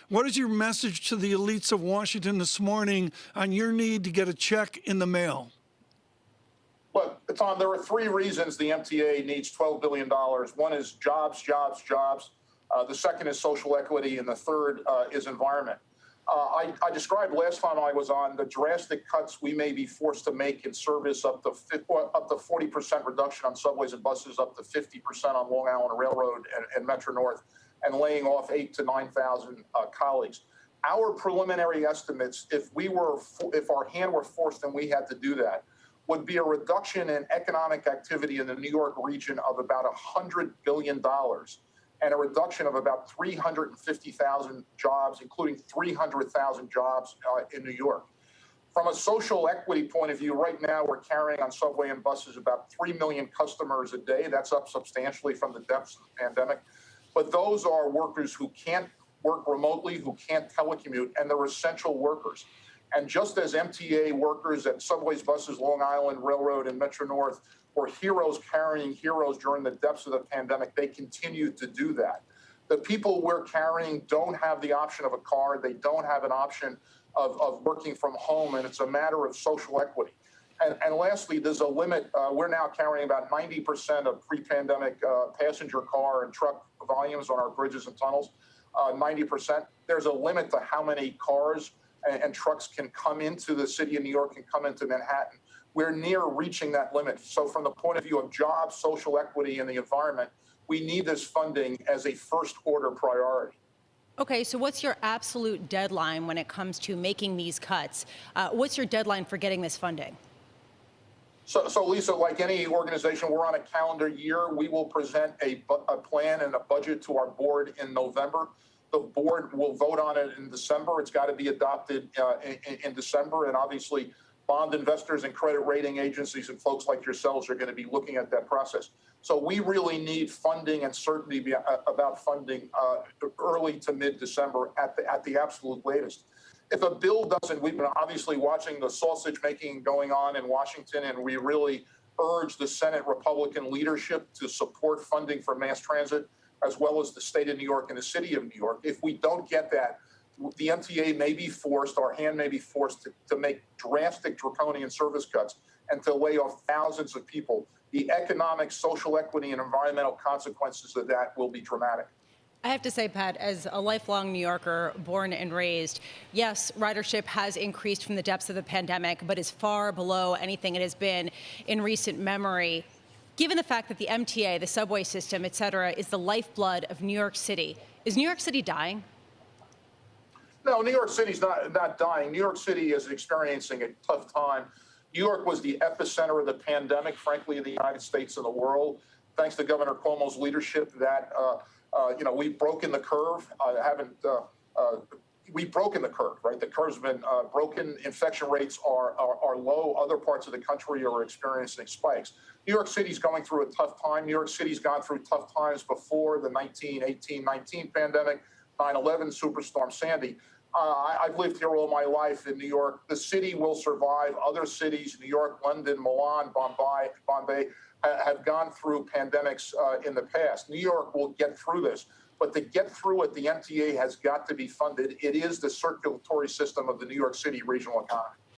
What is your message to the elites of Washington this morning on your need to get a check in the mail? Look, Tom, there are three reasons the MTA needs $12 billion. One is jobs, jobs, jobs. The second is social equity, and the third is environment. I described last time I was on the drastic cuts we may be forced to make in service, up to 40% reduction on subways and buses, up to 50% on Long Island Railroad and Metro North, and laying off 8,000 to 9,000 colleagues. Our preliminary estimates, if our hand were forced and we had to do that, would be a reduction in economic activity in the New York region of about $100 billion and a reduction of about 350,000 jobs, including 300,000 jobs in New York. From a social equity point of view, right now we're carrying on subway and buses about 3 million customers a day. That's up substantially from the depths of the pandemic. But those are workers who can't work remotely, who can't telecommute, and they're essential workers. And just as MTA workers at subways, buses, Long Island Railroad, and Metro North were heroes carrying heroes during the depths of the pandemic, they continue to do that. The people we're carrying don't have the option of a car. They don't have an option of working from home, and it's a matter of social equity. And lastly, there's a limit. We're now carrying about 90% of pre-pandemic passenger car and truck volumes on our bridges and tunnels, 90%. There's a limit to how many cars and trucks can come into the city of New York and come into Manhattan. We're near reaching that limit. So from the point of view of jobs, social equity, and the environment, we need this funding as a first order priority. Okay, so what's your absolute deadline when it comes to making these cuts? What's your deadline for getting this funding? So Lisa, like any organization, we're on a calendar year. We will present a plan and a budget to our board in November. The board will vote on it in December. It's got to be adopted in December. And obviously, bond investors and credit rating agencies and folks like yourselves are going to be looking at that process. So we really need funding and certainty about funding early to mid-December at the absolute latest. If a bill doesn't, we've been obviously watching the sausage making going on in Washington, and we really urge the Senate Republican leadership to support funding for mass transit, as well as the state of New York and the city of New York. If we don't get that, the MTA may be forced, our hand may be forced to make drastic draconian service cuts and to lay off thousands of people. The economic, social equity, and environmental consequences of that will be dramatic. I have to say, Pat, as a lifelong New Yorker, born and raised, yes, ridership has increased from the depths of the pandemic, but is far below anything it has been in recent memory. Given the fact that the MTA, the subway system, et cetera, is the lifeblood of New York City, is New York City dying? No, New York City's not dying. New York City is experiencing a tough time. New York was the epicenter of the pandemic, frankly, in the United States and the world. Thanks to Governor Cuomo's leadership, we've broken the curve. We've broken the curve, right? The curve's been broken. Infection rates are low. Other parts of the country are experiencing spikes. New York City's going through a tough time. New York City's gone through tough times before the 1918-19 pandemic, 9/11, Superstorm Sandy. I've lived here all my life in New York. The city will survive. Other cities, New York, London, Milan, Bombay, have gone through pandemics in the past. New York will get through this. But to get through it, the MTA has got to be funded. It is the circulatory system of the New York City regional economy.